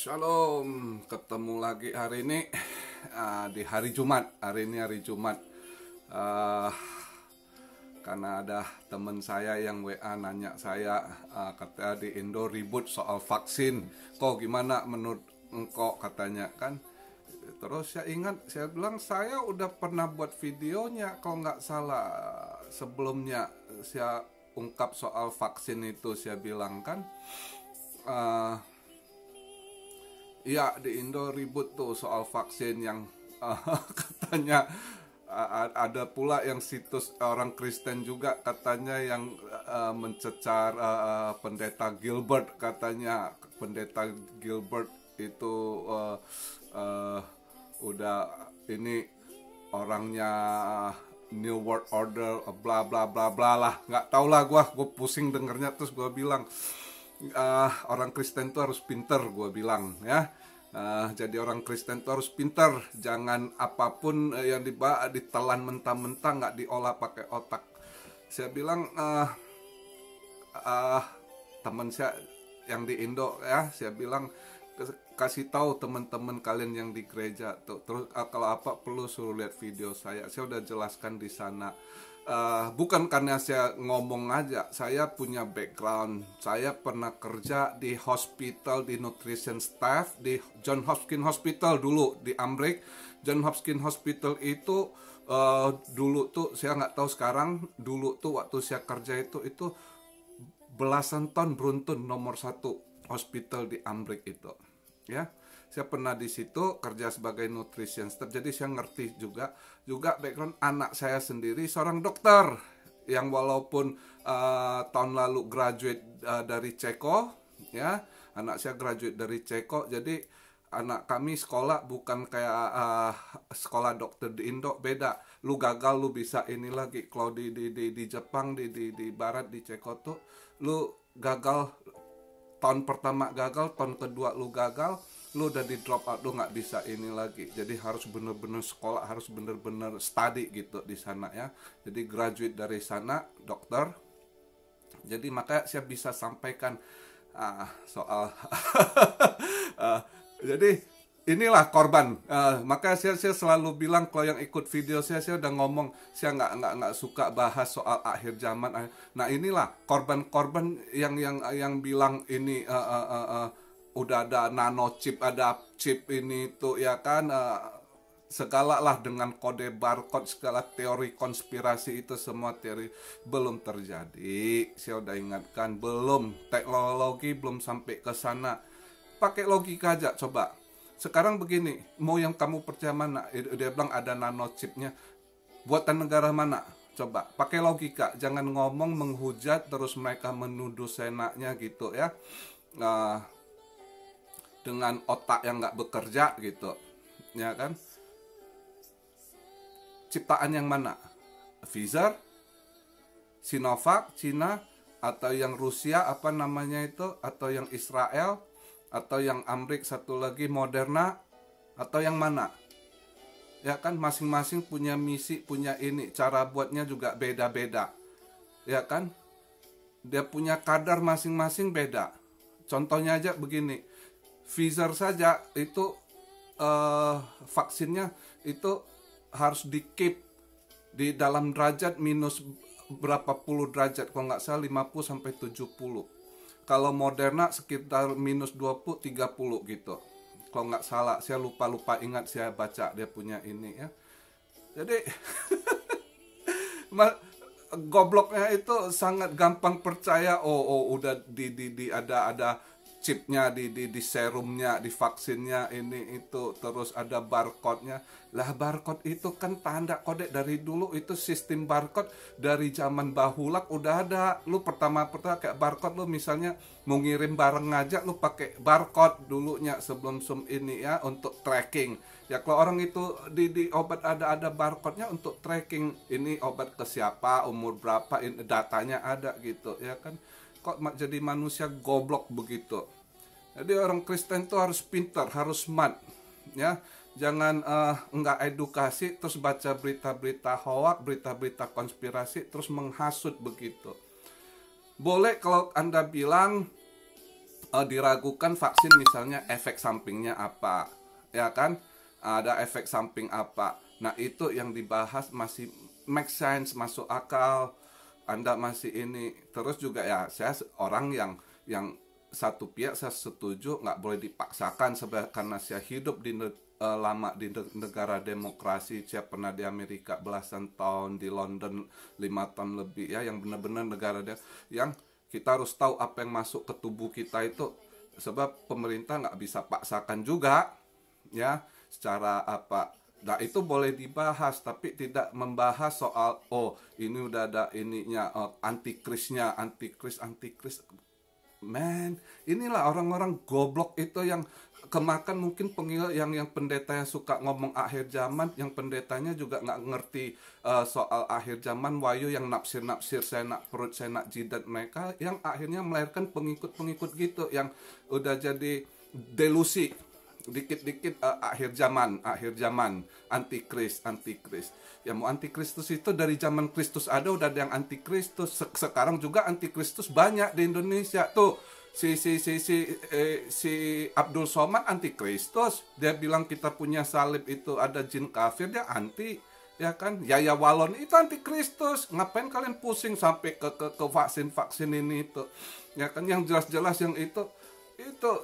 Shalom, ketemu lagi hari ini di hari Jumat. Hari ini hari Jumat. Ah, karena ada teman saya yang WA nanya saya, katanya di Indo ribut soal vaksin. Kok gimana menurut engkau, katanya kan. Terus saya ingat, saya bilang saya udah pernah buat videonya kalau nggak salah sebelumnya. Saya ungkap soal vaksin itu, saya bilang kan. Iya, di Indo ribut tuh soal vaksin yang katanya ada pula yang situs orang Kristen juga katanya yang mencecar pendeta Gilbert, katanya pendeta Gilbert itu udah ini orangnya New World Order bla bla bla bla lah, nggak tau lah, gue pusing dengernya. Terus gue bilang orang Kristen tuh harus pinter, gue bilang ya. Jadi orang Kristen tuh harus pinter, jangan apapun yang ditelan mentah-mentah, nggak diolah pakai otak. Saya bilang teman saya yang di Indo ya, saya bilang kasih tahu teman-teman kalian yang di gereja tuh, terus kalau apa perlu suruh lihat video saya udah jelaskan di sana. Bukan karena saya ngomong aja, saya punya background. Saya pernah kerja di hospital, di nutrition staff di John Hopkins Hospital dulu di Amrik. John Hopkins Hospital itu dulu tuh, saya nggak tahu sekarang, dulu tuh waktu saya kerja itu belasan ton beruntun, nomor 1 hospital di Amrik itu ya. Saya pernah di situ kerja sebagai nutrition staff, jadi saya ngerti juga background. Anak saya sendiri seorang dokter yang walaupun tahun lalu graduate dari Ceko ya. Anak saya graduate dari Ceko, jadi anak kami sekolah bukan kayak sekolah dokter di Indo, beda. Lu gagal lu bisa ini lagi. Kalau di Jepang, di barat, di Ceko tuh lu gagal tahun pertama gagal, tahun kedua lu gagal, lu udah di drop out, lu nggak bisa ini lagi. Jadi harus bener-bener sekolah, harus bener-bener study gitu di sana ya. Jadi graduate dari sana, dokter. Jadi makanya saya bisa sampaikan soal jadi inilah korban. Makanya saya selalu bilang, kalau yang ikut video saya udah ngomong, saya nggak suka bahas soal akhir zaman. Nah inilah korban-korban yang bilang ini udah ada nano chip, ada chip ini tuh ya kan, segala lah dengan kode barcode, segala teori konspirasi itu semua teori belum terjadi. Saya udah ingatkan, belum, teknologi belum sampai ke sana. Pakai logika aja coba. Sekarang begini, mau yang kamu percaya mana? Dia bilang ada nano chipnya, buatan negara mana? Coba pakai logika, jangan ngomong menghujat terus mereka menuduh senaknya gitu ya. Dengan otak yang nggak bekerja gitu ya kan. Ciptaan yang mana? Pfizer, Sinovac Cina, atau yang Rusia apa namanya itu, atau yang Israel, atau yang Amrik satu lagi Moderna, atau yang mana? Ya kan, masing-masing punya misi, punya ini, cara buatnya juga beda-beda ya kan. Dia punya kadar masing-masing beda. Contohnya aja begini, Pfizer saja itu vaksinnya itu harus di keep di dalam derajat minus berapa puluh derajat, kalau nggak salah 50 sampai 70. Kalau Moderna sekitar minus 20 30 gitu, kalau nggak salah. Saya lupa ingat, saya baca dia punya ini ya. Jadi gobloknya itu sangat gampang percaya. Udah ada chipnya di serumnya, di vaksinnya ini itu, terus ada barcode-nya. Lah barcode itu kan tanda kode dari dulu, itu sistem barcode dari zaman bahulak udah ada. Lu pertama kayak barcode, lu misalnya mau ngirim barang aja lu pakai barcode dulunya sebelum ini ya, untuk tracking. Ya kalau orang itu di obat ada barcode-nya untuk tracking, ini obat ke siapa, umur berapa, ini datanya ada gitu ya kan. Kok jadi manusia goblok begitu? Jadi orang Kristen tuh harus pintar, harus smart ya. Jangan nggak edukasi terus baca berita-berita hoak, berita-berita konspirasi terus menghasut begitu. Boleh kalau Anda bilang diragukan vaksin misalnya efek sampingnya apa, ya kan? Ada efek samping apa? Nah itu yang dibahas masih make sense, masuk akal. Anda masih ini. Terus juga ya saya orang yang satu pihak saya setuju nggak boleh dipaksakan karena saya hidup lama di negara demokrasi. Saya pernah di Amerika belasan tahun, di London 5 tahun lebih ya, yang benar-benar negara yang kita harus tahu apa yang masuk ke tubuh kita itu, sebab pemerintah nggak bisa paksakan juga ya secara apa. Nah itu boleh dibahas, tapi tidak membahas soal ini udah ada ininya, antikrisnya, antikris. Man, inilah orang-orang goblok itu yang kemakan mungkin yang pendeta yang suka ngomong akhir zaman, yang pendetanya juga nggak ngerti soal akhir zaman, wayu yang nafsir-nafsir saya nak perut, saya nak jidat mereka, yang akhirnya melahirkan pengikut-pengikut gitu yang udah jadi delusi. Dikit-dikit akhir zaman, antikris. Ya mau antikristus itu dari zaman Kristus ada, udah ada yang antikristus. Sekarang juga antikristus banyak di Indonesia tuh. Si Abdul Somad antikristus. Dia bilang kita punya salib itu ada jin kafir, dia anti, ya kan? Yaya Walon itu antikristus. Ngapain kalian pusing sampai ke vaksin ini itu? Ya kan, yang jelas-jelas yang itu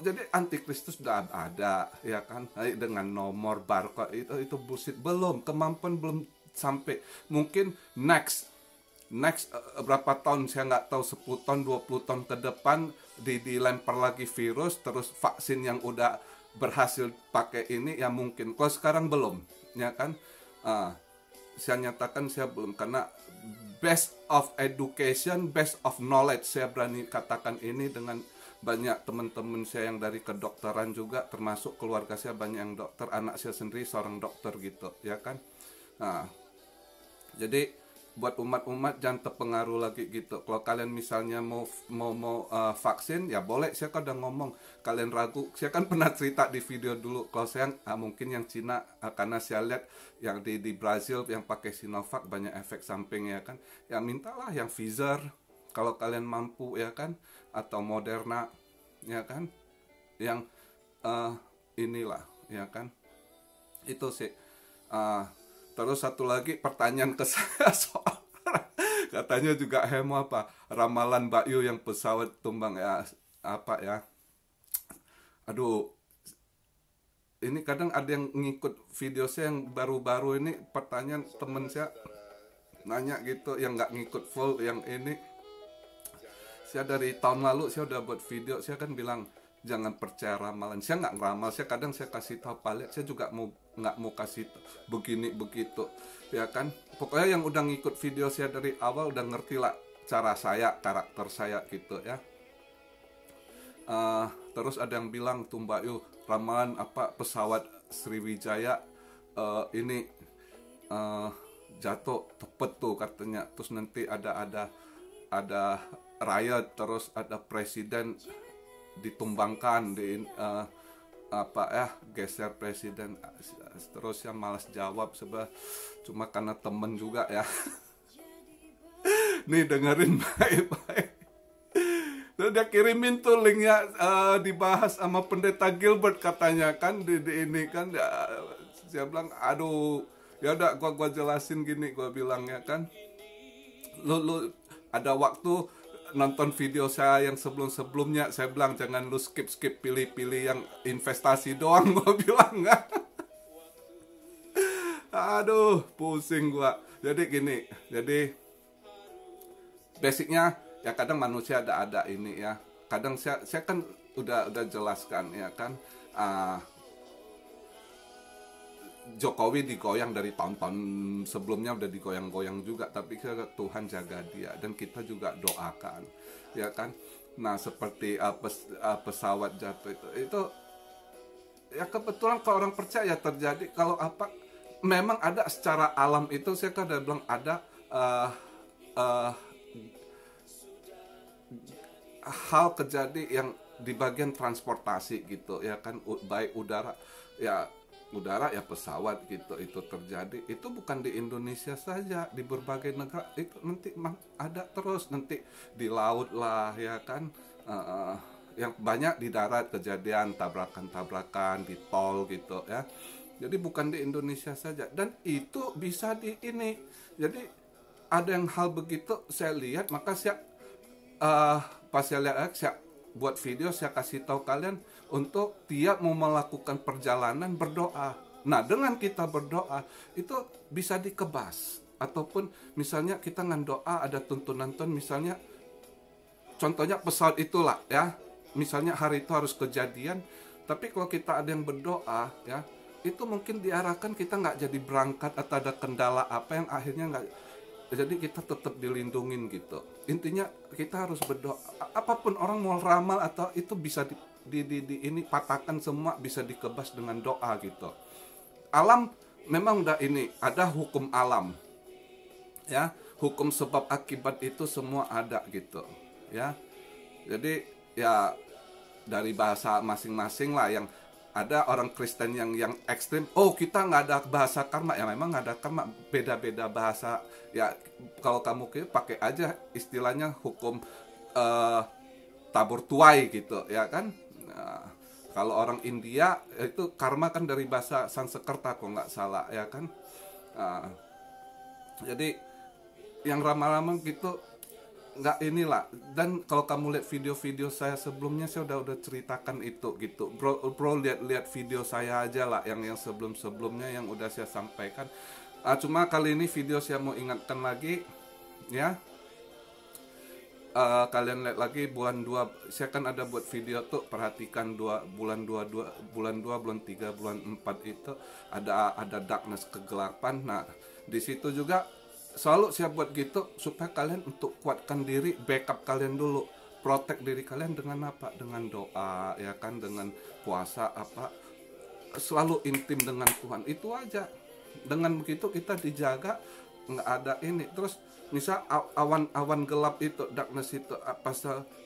jadi antikristus sudah ada, ya kan, dengan nomor barcode itu bullshit. Kemampuan belum sampai. Mungkin next berapa tahun saya nggak tahu, 10 tahun 20 tahun ke depan dilempar lagi virus, terus vaksin yang udah berhasil pakai ini ya mungkin. Kalau sekarang belum, ya kan. Saya nyatakan saya belum, karena best of education, best of knowledge, saya berani katakan ini dengan banyak teman-teman saya yang dari kedokteran juga, termasuk keluarga saya banyak yang dokter, anak saya sendiri seorang dokter gitu, ya kan. Nah, jadi buat umat-umat jangan terpengaruh lagi gitu. Kalau kalian misalnya mau vaksin ya boleh, saya kan udah ngomong. Kalian ragu, saya kan pernah cerita di video dulu. Kalau saya mungkin yang Cina, karena saya lihat yang di Brazil yang pakai Sinovac banyak efek samping, ya kan. Ya mintalah yang Pfizer kalau kalian mampu, ya kan, atau Moderna, ya kan, yang inilah, ya kan. Itu sih. Terus satu lagi pertanyaan ke saya soal katanya juga heboh apa ramalan Mbak Yu yang pesawat tumbang, ya apa ya. Aduh, ini kadang ada yang ngikut video saya yang baru-baru ini, pertanyaan temen saya nanya gitu, yang nggak ngikut full yang ini. Saya dari tahun lalu saya udah buat video, saya kan bilang jangan percaya ramalan. Saya nggak ngeramal, saya kadang saya kasih tahu palet, saya juga nggak mau kasih begini begitu, ya kan. Pokoknya yang udah ngikut video saya dari awal udah ngerti lah cara saya, karakter saya gitu ya. Terus ada yang bilang tuh Mbak Yu, ramalan apa pesawat Sriwijaya ini jatuh tepet tuh katanya, terus nanti ada riot, terus ada presiden ditumbangkan geser presiden. Terus yang malas jawab cuma karena temen juga ya. Nih dengerin baik-baik. Terus dia kirimin tuh linknya, dibahas sama pendeta Gilbert katanya kan di ini kan. Saya bilang aduh, ya udah gua jelasin gini, gua bilang ya kan. Lu ada waktu nonton video saya yang sebelum-sebelumnya, saya bilang jangan lu skip pilih-pilih yang investasi doang, gue bilang kan. Aduh, pusing gua. Jadi gini, jadi basicnya ya kadang manusia ada ini ya. Kadang saya kan udah jelaskan ya kan. Jokowi digoyang dari tahun-tahun sebelumnya, udah digoyang-goyang juga, tapi Tuhan jaga dia dan kita juga doakan, ya kan. Nah seperti pesawat jatuh itu ya kebetulan kalau orang percaya terjadi. Kalau apa memang ada secara alam itu, saya kan udah bilang ada hal kejadian yang di bagian transportasi gitu, ya kan, baik udara ya pesawat gitu, itu terjadi. Itu bukan di Indonesia saja, di berbagai negara itu nanti ada terus, nanti di laut lah, ya kan. yang banyak di darat kejadian tabrakan-tabrakan di tol gitu ya. Jadi bukan di Indonesia saja, dan itu bisa di ini. Jadi ada yang hal begitu saya lihat, maka saya pas saya lihat, saya buat video, saya kasih tahu kalian untuk tiap mau melakukan perjalanan berdoa. Nah, dengan kita berdoa itu bisa dikebas. Ataupun misalnya kita ngan doa ada tuntunan Tuhan, misalnya contohnya pesawat itulah ya, misalnya hari itu harus kejadian, tapi kalau kita ada yang berdoa ya, itu mungkin diarahkan kita nggak jadi berangkat atau ada kendala apa yang akhirnya nggak, jadi kita tetap dilindungin gitu. Intinya kita harus berdoa. Apapun orang mau ramal atau itu bisa ini patahkan semua, bisa dikebas dengan doa gitu. Alam memang udah ini, ada hukum alam ya, hukum sebab akibat itu semua ada gitu ya. Jadi ya dari bahasa masing-masing lah. Yang ada orang Kristen yang ekstrim, oh kita nggak ada bahasa karma, ya memang nggak ada karma, beda-beda bahasa ya. Kalau kamu pakai aja istilahnya hukum tabur tuai gitu ya kan. Nah, kalau orang India itu karma kan dari bahasa Sanskerta kalau nggak salah ya kan. Nah, jadi yang ramalan gitu nggak inilah. Dan kalau kamu lihat video-video saya sebelumnya, saya udah ceritakan itu gitu. Bro lihat video saya aja lah, yang sebelumnya yang udah saya sampaikan. Cuma kali ini video saya mau ingatkan lagi ya. Kalian lihat lagi bulan 2, saya kan ada buat video tuh, perhatikan bulan 2, bulan 3, bulan 4 itu ada darkness, kegelapan. Nah, di situ juga selalu saya buat gitu supaya kalian untuk kuatkan diri, backup kalian dulu, protect diri kalian dengan apa? Dengan doa ya kan, dengan puasa apa, selalu intim dengan Tuhan, itu aja. Dengan begitu kita dijaga, nggak ada ini. Terus misal awan gelap itu, darkness itu apa,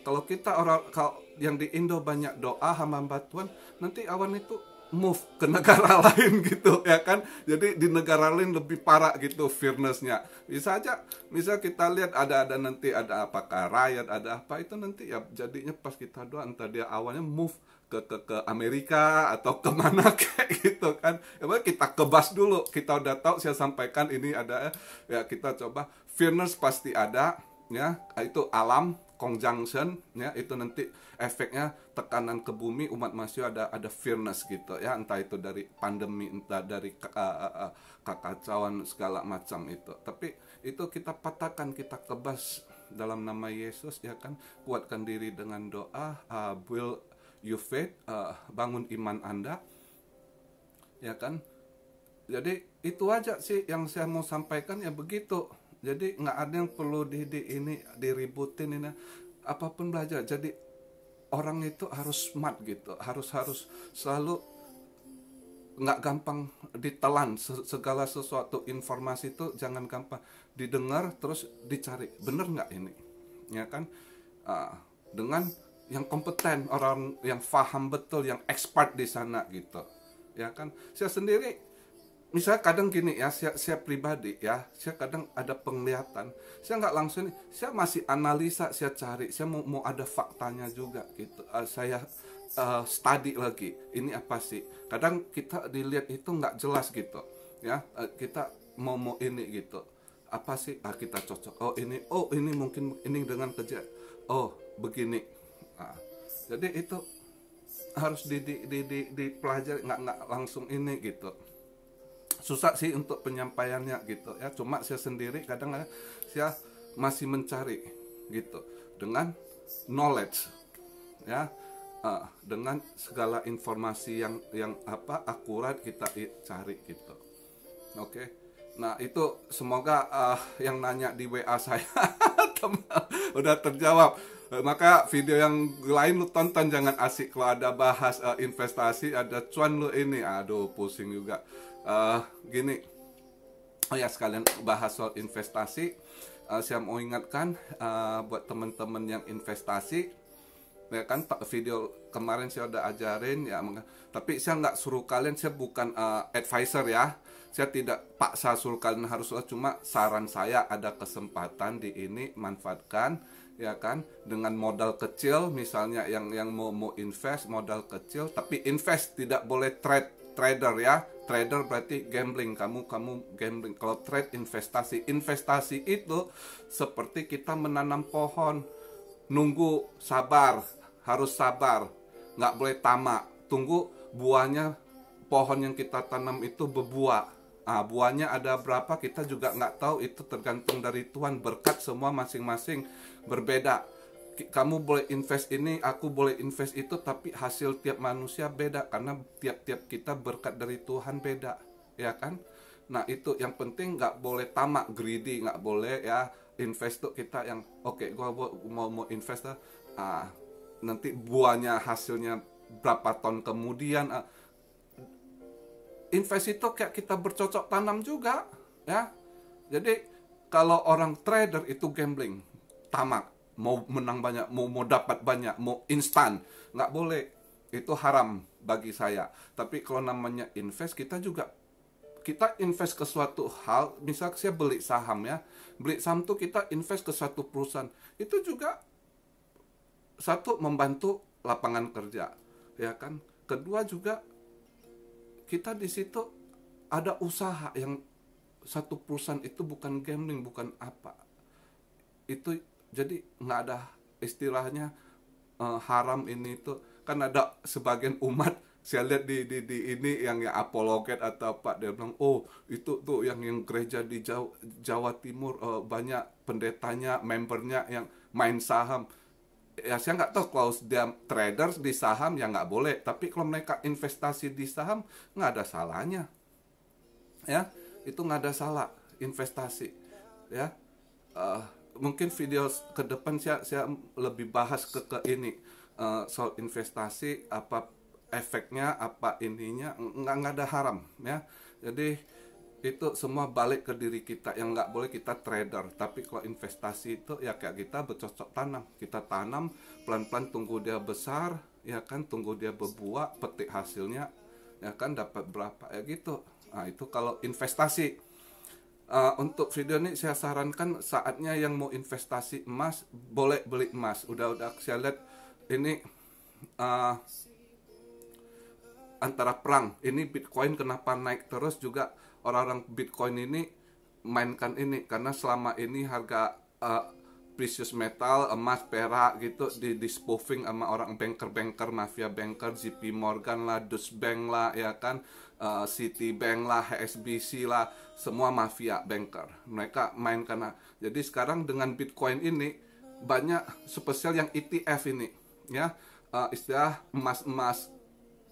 kalau kita kalau yang di Indo banyak doa hamba Tuhan, nanti awan itu move ke negara lain gitu ya kan. Jadi di negara lain lebih parah gitu fearness-nya. Bisa aja, misal kita lihat ada nanti ada apakah rakyat, ada apa itu nanti ya, jadinya pas kita doa entah dia awalnya move ke Amerika atau kemana kayak gitu kan. Ya kita kebas dulu, kita udah tahu, saya sampaikan ini ada ya, kita coba. Fearness pasti ada ya, itu alam conjunction ya, itu nanti efeknya tekanan ke bumi, umat manusia ada fearness gitu ya, entah itu dari pandemi, entah dari kekacauan segala macam itu. Tapi itu kita patahkan, kita kebas dalam nama Yesus ya kan. Kuatkan diri dengan doa, build your faith, bangun iman Anda ya kan. Jadi itu aja sih yang saya mau sampaikan ya, begitu. Jadi nggak ada yang perlu diributin ini, apapun belajar. Jadi orang itu harus smart gitu, harus selalu nggak gampang ditelan. Segala sesuatu informasi itu jangan gampang didengar terus dicari bener nggak ini ya kan. Dengan yang kompeten, orang yang paham betul, yang expert di sana gitu ya kan. Saya sendiri misalnya kadang gini ya, saya pribadi ya, saya kadang ada penglihatan, saya nggak langsung, saya masih analisa, saya cari, saya mau ada faktanya juga gitu. Saya study lagi, ini apa sih? Kadang kita dilihat itu nggak jelas gitu ya, kita mau ini gitu, apa sih? Kita cocok, oh ini mungkin ini dengan kerja, oh begini. Jadi itu harus dipelajari, nggak langsung ini gitu. Susah sih untuk penyampaiannya gitu ya. Cuma saya sendiri kadang saya masih mencari gitu dengan knowledge ya, dengan segala informasi yang apa akurat kita cari gitu. Oke. Nah itu semoga yang nanya di WA saya udah terjawab. Maka video yang lain lu tonton, jangan asik kalau ada bahas investasi, ada cuan lu ini, aduh pusing juga. Gini, oh ya sekalian bahas soal investasi, saya mau ingatkan buat teman-teman yang investasi ya kan, video kemarin saya udah ajarin ya, tapi saya nggak suruh kalian, saya bukan advisor ya, saya tidak paksa suruh kalian harus, cuma saran saya ada kesempatan di ini manfaatkan ya kan, dengan modal kecil. Misalnya yang mau invest modal kecil, tapi invest, tidak boleh trader ya. Trader berarti gambling, kamu gambling. Kalau trade, investasi itu seperti kita menanam pohon, nunggu, sabar, harus sabar, nggak boleh tamak, tunggu buahnya. Pohon yang kita tanam itu berbuah. Buahnya ada berapa kita juga nggak tahu, itu tergantung dari Tuhan. Berkat semua masing-masing berbeda. Kamu boleh invest ini, aku boleh invest itu, tapi hasil tiap manusia beda, karena tiap-tiap kita berkat dari Tuhan beda, ya kan? Nah itu yang penting, nggak boleh tamak, greedy, nggak boleh ya. Invest tuh kita yang oke, gua mau invest lah, nanti buahnya hasilnya berapa tahun kemudian. Invest itu kayak kita bercocok tanam juga, ya. Jadi kalau orang trader itu gambling, tamak, mau menang banyak, mau dapat banyak, mau instan, nggak boleh. Itu haram bagi saya. Tapi kalau namanya invest, kita invest ke suatu hal. Misal saya beli saham ya, beli saham tuh kita invest ke suatu perusahaan. Itu juga satu, membantu lapangan kerja, ya kan. Kedua juga kita di situ ada usaha, yang satu perusahaan itu bukan gambling, bukan apa. Itu jadi nggak ada istilahnya haram ini itu. Kan ada sebagian umat saya lihat di ini yang apologet atau apa, dia bilang, oh itu tuh yang gereja di Jawa Timur banyak pendetanya, membernya yang main saham. Ya saya nggak tahu, kalau dia traders di saham ya nggak boleh, tapi kalau mereka investasi di saham nggak ada salahnya, ya. Itu nggak ada salah investasi, ya. Mungkin video ke depan saya lebih bahas ke ini soal investasi, apa efeknya, apa ininya. Nggak ada haram, ya. Jadi itu semua balik ke diri kita. Yang nggak boleh kita trader. Tapi kalau investasi itu ya kayak kita bercocok tanam. Kita tanam pelan-pelan, tunggu dia besar, ya kan, tunggu dia berbuah, petik hasilnya, ya kan, dapat berapa, ya gitu. Nah itu kalau investasi. Untuk video ini saya sarankan, saatnya yang mau investasi emas, boleh beli emas. Udah saya lihat ini antara perang ini, Bitcoin kenapa naik terus juga. Orang-orang Bitcoin ini mainkan ini, karena selama ini harga precious metal, emas, perak gitu di spoofing sama orang banker, mafia banker, JP Morgan lah, Deutsche Bank lah, ya kan, Citibank lah, HSBC lah, semua mafia banker. Mereka main karena, jadi sekarang dengan Bitcoin ini banyak spesial yang ETF ini, ya, istilah emas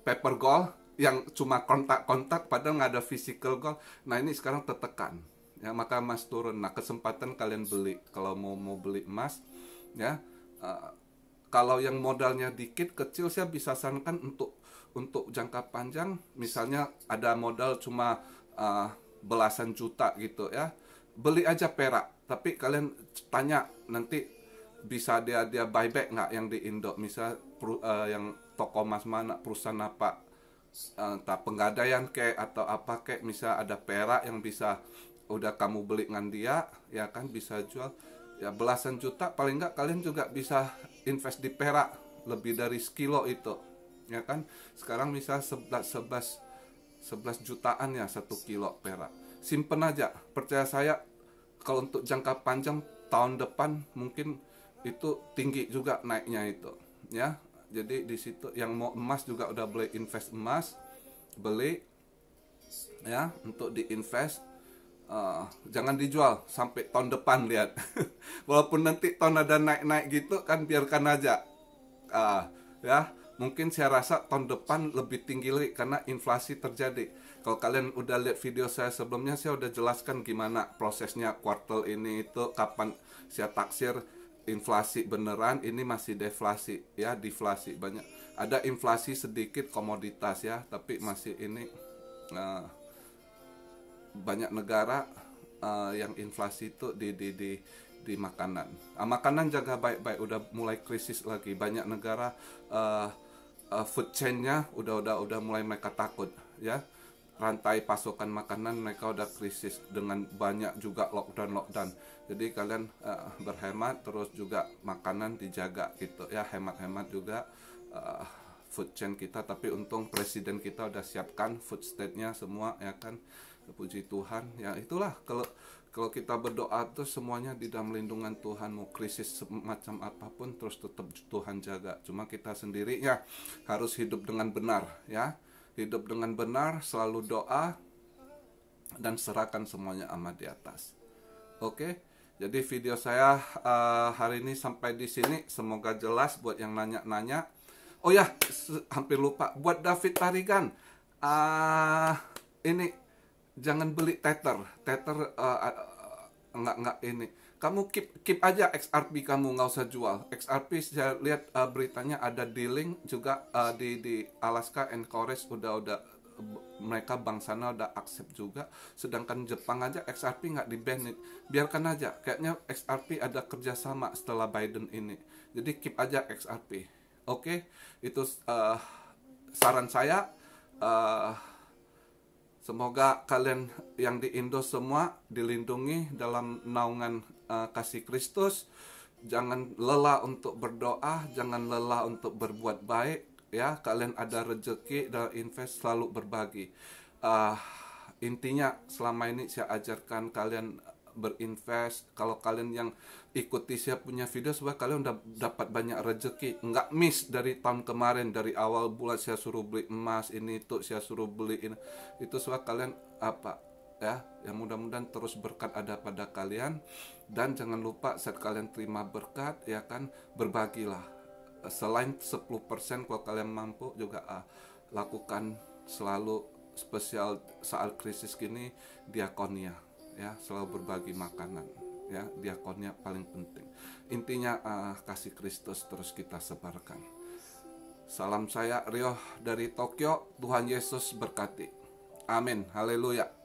paper gold, yang cuma kontak-kontak padahal nggak ada physical gold. Nah ini sekarang tertekan, ya, maka emas turun. Nah kesempatan kalian beli, kalau mau beli emas, ya. Kalau yang modalnya dikit, kecil, saya bisa sarankan untuk jangka panjang. Misalnya ada modal cuma belasan juta gitu, ya, beli aja perak. Tapi kalian tanya nanti, bisa dia buyback nggak yang di Indo, misal yang toko emas mana, perusahaan apa, entah penggadaian kayak atau apa kayak, misal ada perak yang bisa udah kamu beli dengan dia, ya kan, bisa jual ya belasan juta. Paling nggak kalian juga bisa invest di perak lebih dari sekilo itu, ya kan. Sekarang misal 11 jutaan ya 1 kilo perak. Simpen aja, percaya saya, kalau untuk jangka panjang tahun depan mungkin itu tinggi juga naiknya itu, ya. Jadi di situ yang mau emas juga udah boleh invest emas, beli, ya, untuk diinvest. Jangan dijual sampai tahun depan, lihat. Walaupun nanti tahun ada naik-naik gitu kan, biarkan aja. Ya, mungkin saya rasa tahun depan lebih tinggi lagi karena inflasi terjadi. Kalau kalian udah lihat video saya sebelumnya, saya udah jelaskan gimana prosesnya kuartal ini itu, kapan saya taksir inflasi beneran, ini masih deflasi, ya, deflasi banyak. Ada inflasi sedikit komoditas, ya, tapi masih ini banyak negara yang inflasi itu di makanan. Makanan jaga baik-baik, udah mulai krisis lagi. Banyak negara food chain-nya udah mulai mereka takut, ya. rantai pasokan makanan mereka udah krisis dengan banyak juga lockdown. Jadi kalian berhemat, terus juga makanan dijaga gitu ya, hemat-hemat juga food chain kita. Tapi untung presiden kita udah siapkan food state-nya semua ya kan, puji Tuhan. Ya itulah, kalau kita berdoa tuh semuanya di dalam lindungan Tuhan. Mau krisis semacam apapun terus tetap Tuhan jaga. Cuma kita sendiri ya harus hidup dengan benar ya. Hidup dengan benar, selalu doa dan serahkan semuanya amat di atas. Oke. Jadi video saya hari ini sampai di sini. Semoga jelas buat yang nanya-nanya. Oh ya, hampir lupa buat David Tarigan. Ini jangan beli tether enggak ini. Kamu keep aja XRP, kamu nggak usah jual. XRP saya lihat beritanya ada dealing juga di Alaska Anchorage, udah mereka bank sana udah accept juga. Sedangkan Jepang aja XRP nggak di-ban. Biarkan aja, kayaknya XRP ada kerjasama setelah Biden ini. Jadi keep aja XRP. Oke, itu saran saya. Semoga kalian yang di Indo semua dilindungi dalam naungan kasih Kristus. Jangan lelah untuk berdoa, jangan lelah untuk berbuat baik ya. Kalian ada rezeki dan invest, selalu berbagi. Intinya selama ini saya ajarkan kalian berinvest. Kalau kalian yang ikuti saya punya video, sebab kalian udah dapat banyak rezeki, nggak miss dari tahun kemarin. Dari awal bulan saya suruh beli emas, ini itu saya suruh beli ini itu, sebab kalian apa ya, yang mudah-mudahan terus berkat ada pada kalian. Dan jangan lupa saat kalian terima berkat ya kan, berbagilah. Selain 10% kalau kalian mampu juga lakukan selalu, spesial saat krisis gini, diakonia ya, selalu berbagi makanan ya. Diakonnya paling penting. Intinya kasih Kristus terus kita sebarkan. Salam saya Rio dari Tokyo. Tuhan Yesus berkati. Amin. Haleluya.